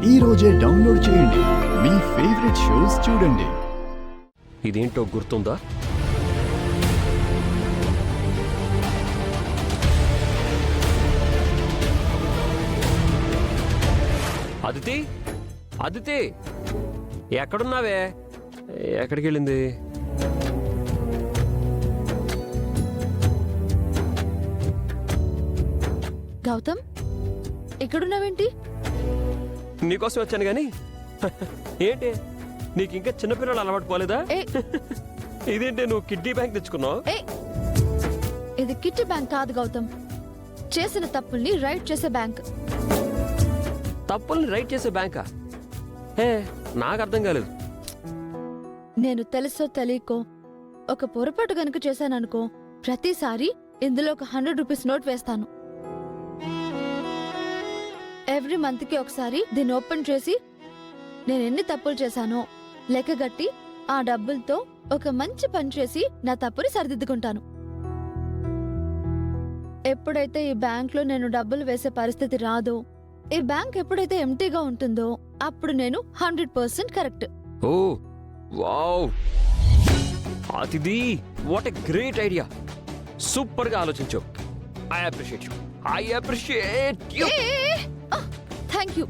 ఈ రోజే డౌన్లోడ్ చేయండి. మీ ఫేవరెట్ షోస్ చూడండి. ఇదేంటో గుర్తుందా? అదితి, అదితి, ఎక్కడున్నావే? ఎక్కడికి వెళ్ళింది? గౌతమ్, ఎక్కడున్నావేంటి? నీకోసం వచ్చాను గాని ఏంటి నీకు ఇంకా చిన్నపిల్లలు అలవాటు పోలేదా? ఇదేంటి నువ్వు కిడ్నీ బ్యాంక్ తెచ్చుకున్నావు? ఇది కిడ్నీ బ్యాంక్ కాదు గౌతమ్, చేసిన తప్పుల్ని రైట్ చేసే బ్యాంక్. తప్పుల్ని రైట్ చేసే బ్యాంకా? నాకు అర్థం కాలేదు. నేను తెలుసో తెలియకో ఒక పొరపాటు గనుక చేశాననుకో, ప్రతిసారి ఇందులో ఒక 100 రూపీస్ నోట్ వేస్తాను. ఎవ్రీ మంత్ కి ఒకసారి దీన్ని ఓపెన్ చేసి నేను ఎన్ని తప్పులు చేశానో లెక్కగట్టి ఆ డబ్బులతో ఒక మంచి పని చేసి నా తప్పుని సరిదిద్దుకుంటాను. ఎప్పుడైతే ఈ బ్యాంక్ లో నేను డబ్బులు వేసే పరిస్థితి రాదో, ఈ బ్యాంక్ ఎప్పుడైతే ఎంటీగా ఉంటుందో, అప్పుడు నేను 100% correct. Oh wow, Atithi, what a great idea. Super గా ఆలోచించావు. I appreciate you. I appreciate you. Thank you.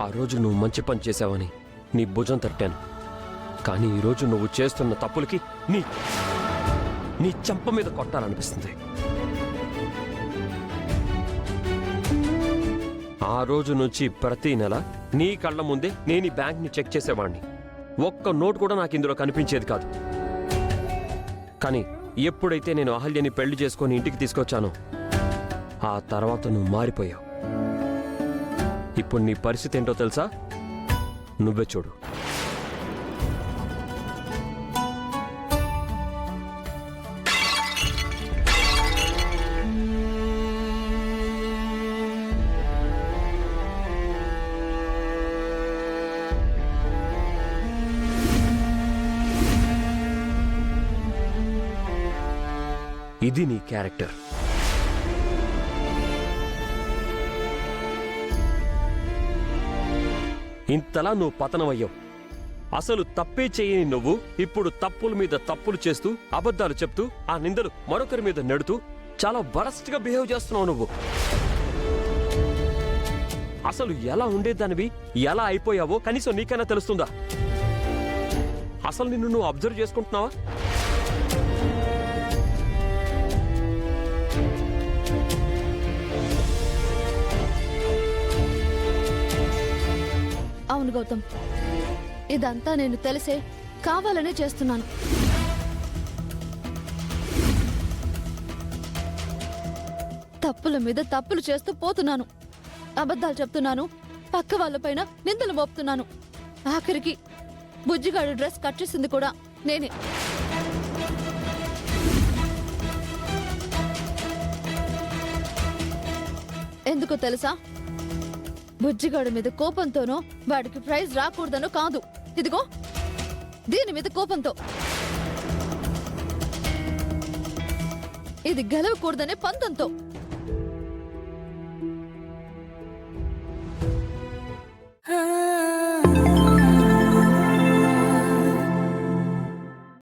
ఆ రోజు నువ్వు మంచి పని చేశావని నీ భుజం తట్టాను. కానీ ఈరోజు నువ్వు చేస్తున్న తప్పులకి నీ చెంప మీద కొట్టాలనిపిస్తుంది. ఆ రోజు నుంచి ప్రతి నెల నీ కళ్ళ ముందే నేను ఈ బ్యాంక్ని చెక్ చేసేవాడిని. ఒక్క నోట్ కూడా నాకు ఇందులో కనిపించేది కాదు. కానీ ఎప్పుడైతే నేను అహల్యని పెళ్లి చేసుకొని ఇంటికి తీసుకొచ్చానో, ఆ తర్వాత నువ్వు మారిపోయావు. ఇప్పుడు నీ పరిస్థితి ఏంటో తెలుసా? నువ్వే చూడు. ఇది నీ క్యారెక్టర్. ఇంతలా నువ్వు పతనమయ్యావు. అసలు తప్పే చేయని నువ్వు ఇప్పుడు తప్పుల మీద తప్పులు చేస్తూ, అబద్ధాలు చెప్తూ, ఆ నిందలు మరొకరి మీద నెడుతూ చాలా వరస్ట్ గా బిహేవ్ చేస్తున్నావు నువ్వు. అసలు ఎలా ఉండేదానివి, ఎలా అయిపోయావో కనీసం నీకైనా తెలుస్తుందా? అసలు నిన్ను నువ్వు అబ్జర్వ్ చేసుకుంటున్నావా? అవును గౌతమ్, ఇదంతా నేను తెలిసే కావాలనే చేస్తున్నాను. తప్పుల మీద తప్పులు చేస్తూ పోతున్నాను. అబద్ధాలు చెప్తున్నాను, పక్క వాళ్ళపైన నిందలు మోపుతున్నాను. ఆఖరికి బుజ్జిగాడు డ్రెస్ కట్ చేసింది కూడా నేనే. ఎందుకో తెలుసా? బుజ్జిగాడి మీద కోపంతోనో, వాడికి ప్రైజ్ రాకూడదనో కాదు, ఇదిగో దీని మీద కోపంతో. ఇది గెలవకూడదనే పంతంతో.